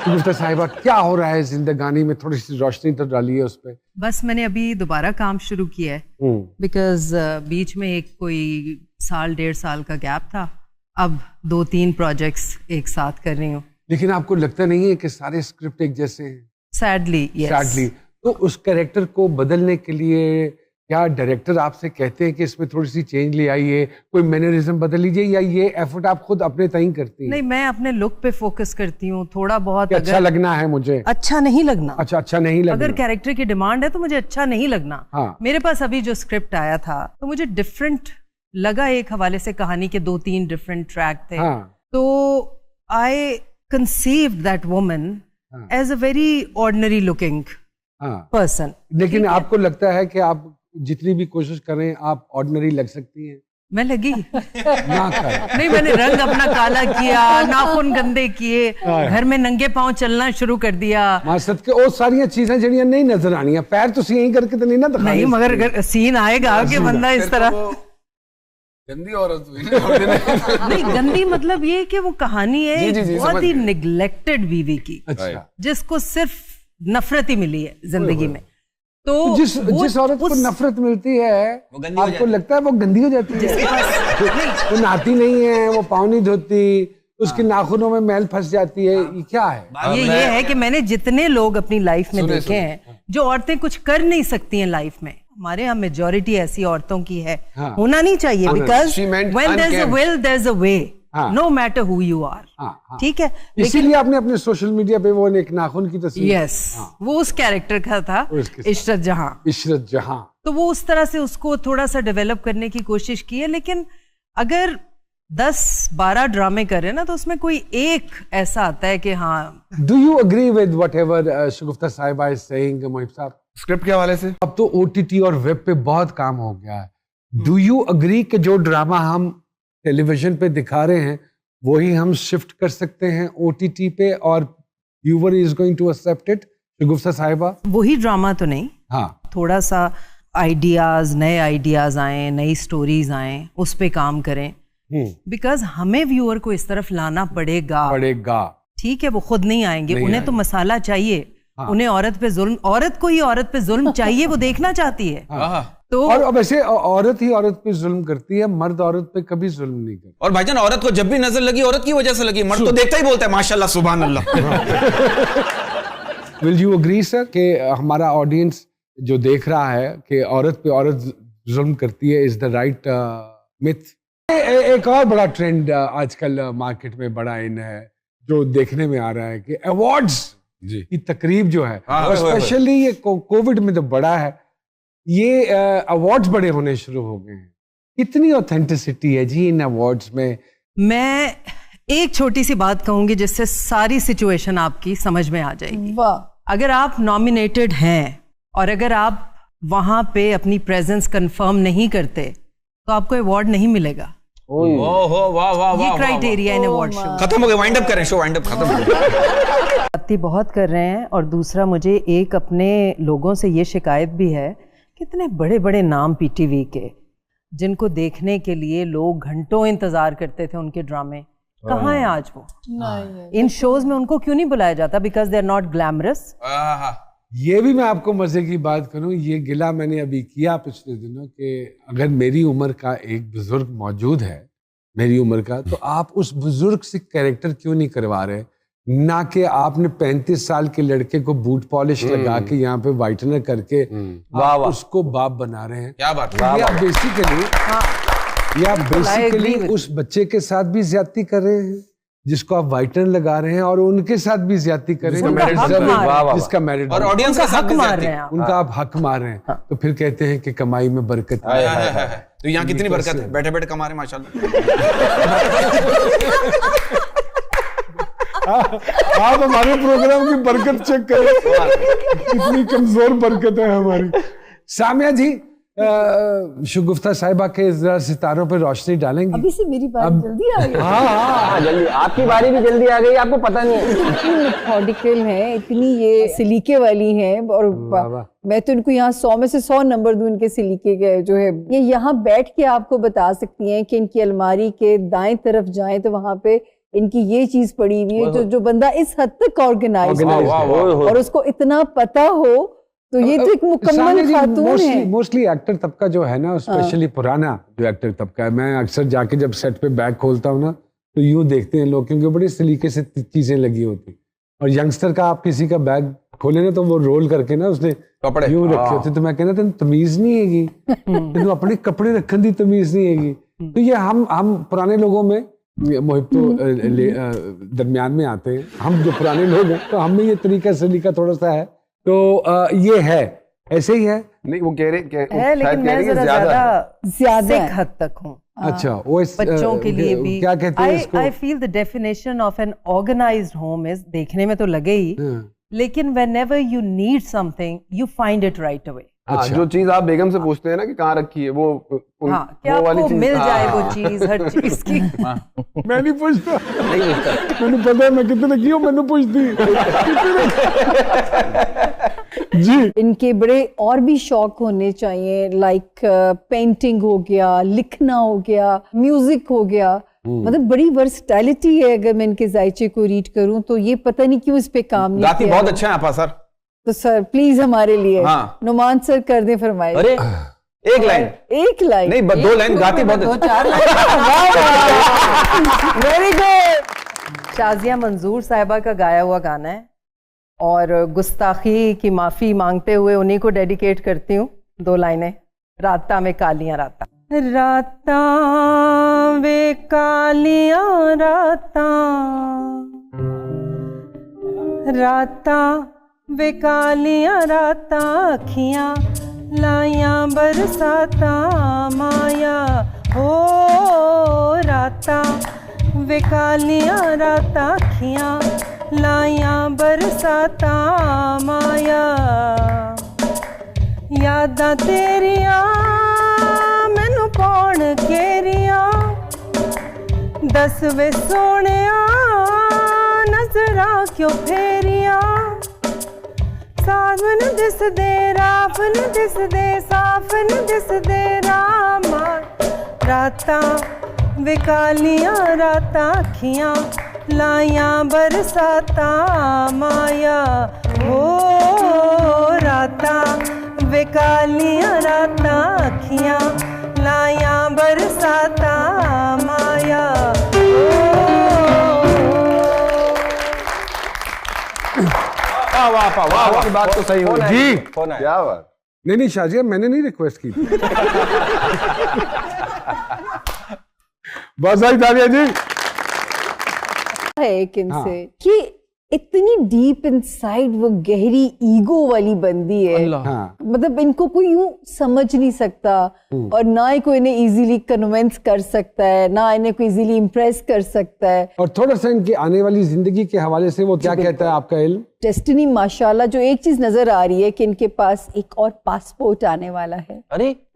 शगुफ्ता साहिबा, क्या हो रहा है जिंदगानी में? थोड़ी सी रोशनी तो डालिए उस पर। बस मैंने अभी दोबारा काम शुरू किया है बिकॉज बीच में एक कोई साल 1.5 साल का गैप था। अब 2-3 प्रोजेक्ट्स एक साथ कर रही हूँ। लेकिन आपको लगता नहीं है कि सारे स्क्रिप्ट एक जैसे हैं? Sadly sadly. तो उस कैरेक्टर को बदलने के लिए क्या डायरेक्टर आपसे कहते हैं कि इसमें थोड़ी सी चेंज ले आइए, कोई मैनरिज्म बदल लीजिए, या ये एफर्ट आप खुद अपने तय करती हैं? नहीं, मैं अपने लुक पे फोकस करती हूँ थोड़ा बहुत। अच्छा लगना है मुझे, अच्छा नहीं लगना। अच्छा नहीं लगना। अगर कैरेक्टर की डिमांड है तो मुझे अच्छा नहीं लगना। हाँ। मेरे पास अभी जो स्क्रिप्ट आया था तो मुझे डिफरेंट लगा। एक हवाले से कहानी के 2-3 डिफरेंट ट्रैक थे। हाँ। तो I conceived that woman as a very ordinary looking person. लेकिन आपको लगता है कि आप जितनी भी कोशिश करें आप ऑर्डिनरी लग सकती हैं? मैं लगी ना कर। नहीं, मैंने रंग अपना काला किया, नाखून गंदे किए, घर में नंगे पांव चलना शुरू कर दिया। मासद के वो सारी चीजें जड़ियां नहीं नजर आनी है। पैर तो यहीं करके तो नहीं ना दिखाई। नहीं, मगर अगर सीन आएगा कि बंदा इस तरह गंदी औरत हुई। नहीं, गंदी मतलब ये कि वो कहानी है बहुत ही निग्लेक्टेड बीवी की। अच्छा। जिसको सिर्फ नफरत ही मिली है जिंदगी में। तो जिस औरत को नफरत मिलती है आपको लगता है वो गंदी हो जाती है? वो नहाती नहीं है, वो पाँव नहीं धोती, उसके नाखूनों में मैल फंस जाती है, ये क्या है? ये है कि मैंने जितने लोग अपनी लाइफ में देखे हैं जो औरतें कुछ कर नहीं सकती हैं लाइफ में, हमारे यहाँ मेजॉरिटी ऐसी औरतों की है। होना नहीं चाहिए, because when there is a will there is a way, no matter who you are. ठीक है, इसीलिए आपने अपने सोशल मीडिया पे वो एक नाखून की तस्वीर। यस, वो उस कैरेक्टर का था, इशरत जहां। इशरत जहां। तो वो उस तरह से उसको थोड़ा सा डेवलप करने की कोशिश की है। लेकिन अगर 10-12 ड्रामे कर रहे हैं ना तो उसमें कोई एक ऐसा आता है कि हाँ। Do you agree with whatever Shagufta Sahiba is saying? Mohib साहब, स्क्रिप्ट के हवाले से अब तो ओटीटी और वेब पे बहुत काम हो गया है। डू यू अग्री कि जो ड्रामा हम टेलीविजन पे दिखा रहे हैं वही हम शिफ्ट कर सकते हैं ओटीटी पे और viewer is going to accept it? Shagufta Sahiba, वही ड्रामा तो नहीं, हाँ, थोड़ा सा आइडियाज, नए आइडियाज आए, नई स्टोरीज आए, उस पे काम करें। बिकॉज हमें व्यूअर को इस तरफ लाना पड़ेगा। ठीक है, वो खुद नहीं आएंगे, उन्हें तो मसाला चाहिए। उन्हें औरत पे जुल्म, औरत को ही औरत पे जुल्म चाहिए, वो देखना चाहती है। तो और वैसे औरत ही औरत पे जुल्म करती है, मर्द औरत पे कभी जुल्म नहीं करता। और भाईजान, औरत को जब भी नजर लगी औरत की वजह से लगी, मर्द तो देखता ही बोलता है माशाल्लाह सुभान अल्लाह। विल यू अग्री सर कि हमारा ऑडियंस जो देख रहा है कि औरत पे औरत जुल्म करती है इज द राइट मिथ? एक और बड़ा ट्रेंड आजकल मार्केट में बड़ा इन है जो देखने में आ रहा है कि अवार्ड्स की तकरीब जो है, और स्पेशली ये कोविड में तो बड़ा है, ये अवार्ड्स बड़े होने शुरू हो गए हैं। कितनी ऑथेंटिसिटी है जी इन अवार्ड्स में? मैं एक छोटी सी बात कहूंगी जिससे सारी सिचुएशन आपकी समझ में आ जाएगी। अगर आप नॉमिनेटेड हैं और अगर आप वहां पे अपनी प्रेजेंस कंफर्म नहीं करते तो आपको अवार्ड नहीं मिलेगा। ये क्राइटेरिया इन अवार्ड शो। खत्म हो गया, वाइंड अप करें, शो वाइंड अप खत्म हो गया। बातें बहुत कर रहे हैं। और दूसरा, मुझे एक अपने लोगों से ये शिकायत भी है, कितने बड़े बड़े नाम पीटीवी के जिनको देखने के लिए लोग घंटों इंतजार करते थे उनके ड्रामे, कहाँ हैं आज वो? इन शोज में उनको क्यों नहीं बुलाया जाता? Because they are not glamorous. ये भी मैं आपको मजे की बात करूं, ये गिला मैंने अभी किया पिछले दिनों कि अगर मेरी उम्र का एक बुजुर्ग मौजूद है, मेरी उम्र का, तो आप उस बुजुर्ग से कैरेक्टर क्यों नहीं करवा रहे? ना कि आपने 35 साल के लड़के को बूट पॉलिश लगा के यहाँ पे वाइटनर करके आप उसको बाप बना रहे हैं। क्या बात? ये आप बेसिकली उस बच्चे के साथ भी ज्यादती कर रहे हैं जिसको आप वाइटनर लगा रहे हैं, और उनके साथ भी ज्यादती कर रहे हैं जिसका मैरिट, और ऑडियंस का हक मार रहे हैं, उनका आप हक मार रहे हैं। तो फिर कहते हैं कि कमाई में बरकत है। तो यहाँ कितनी बरकत है, बैठे बैठे कमा रहे माशाल्लाह। आप हमारे प्रोग्राम की बरकत चेक करें, कितनी कमजोर बरकत है हमारी। सामिया जी, शगुफ्ता साहिबा के जरा सितारों पर रोशनी डालेंगे? अभी से मेरी बारी जल्दी आ गई। हाँ, जल्दी, आपकी बारी भी जल्दी आ गई, आपको पता नहीं है। इतनी मेथोडिकल है, इतनी ये सलीके वाली हैं, और मैं तो इनको यहाँ 100 में से 100 नंबर दूं इनके सलीके के जो है। ये यहाँ बैठ के आपको बता सकती हैं कि इनकी अलमारी के दाएं तरफ जाएं तो वहाँ पे इनकी ये चीज पड़ी हुई है, जो बंदा इस हद तक ऑर्गेनाइज Organized और उसको इतना पता हो, तो ये तो एक मुकम्मल खातून है। मोस्टली एक्टर तबका जो है ना, स्पेशली पुराना जो एक्टर तबका है, मैं अक्सर जाके जब सेट पे बैग खोलता हूँ ना, तो यूं देखते हैं लोग, क्योंकि बड़े सलीके से चीजें लगी होती। और यंगस्टर का आप किसी का बैग खोले ना, तो वो रोल करके ना उसने कपड़े यूं रखे होते, तो मैं कहना तेन तमीज नहीं हैगी, तेन अपने कपड़े रखने की तमीज नहीं हैगी। तो ये हम पुराने लोगों में, मोहिब तो दरमियान में आते हैं, हम जो पुराने लोग हैं तो हम में ये तरीका सलीका थोड़ा सा है, तो ये है, ऐसे ही है। नहीं वो कह रहे है, लेकिन मैं जरा ज्यादा सिख हद तक हूँ। अच्छा, वो इस बच्चों के लिए भी क्या कहते हैं इसको? I feel the definition of an organised home is, देखने में तो लगे ही, लेकिन whenever you need something you find it right away। अच्छा। जो चीज आप बेगम से पूछते हैं ना कि कहाँ रखी है, वो क्या आपको मिल जाए वो चीज, हर चीज की। मैं नहीं पूछता, मैंने पता है मैं कितने की हूँ, मैंने पूछती जी। इनके बड़े और भी शौक होने चाहिए, लाइक पेंटिंग हो गया, लिखना हो गया, म्यूजिक हो गया, मतलब बड़ी वर्सटैलिटी है। अगर मैं इनके जायचे को रीड करूं तो ये पता नहीं क्यों इस पे काम नहीं गाती किया। बहुत अच्छा है आपा सर। तो सर प्लीज हमारे लिए नुमान सर कर दें फरमाइश। अरे एक लाइन नहीं, 2 लाइन गाती बहुत दो अच्छा। 4 लाइन। Very good. शाजिया मंजूर साहिबा का गाया हुआ गाना है, और गुस्ताखी की माफी मांगते हुए उन्हीं को डेडिकेट करती हूँ। 2 लाइनें। राता में कालियां राता, राता वे कालियां राता, राता वे कालियां राता, अखियां लाइयां बरसाता माया हो, राता वे कालियां राता, अखियां लाइयां बरसाता माया, यादां तेरियां मैनू पौण घेरियां, दस वे सोहणिया नजरां क्यों फेरियां, साफ न दिसदे राफ न दिसदे, साफ न दिसदे रामा, रातां वे कालियां रातां, अखियां लाइयां बरसाता माया हो, रातां वे कालियां रातां, अखियां लाइयां बरसाता माया हो। वाह वाह, बात तो सही हुई जी। क्या बात। नहीं शाजिया, मैंने नहीं रिक्वेस्ट की थी। बहुत सारी तालियां जी। है एक इनसे कि इतनी डीप इनसाइड वो गहरी ईगो वाली बंदी है। हाँ। मतलब इनको कोई यूं समझ नहीं सकता, और ना ही कोई इन्हें इजीली कन्विंस कर सकता है, ना इन्हें कोई इजीली इम्प्रेस कर सकता है। और थोड़ा सा इनकी आने वाली जिंदगी के हवाले से वो क्या कहता है आपका इल्म? डेस्टिनी माशाल्लाह, जो एक चीज नजर आ रही है कि इनके पास एक और पासपोर्ट आने वाला है। अरे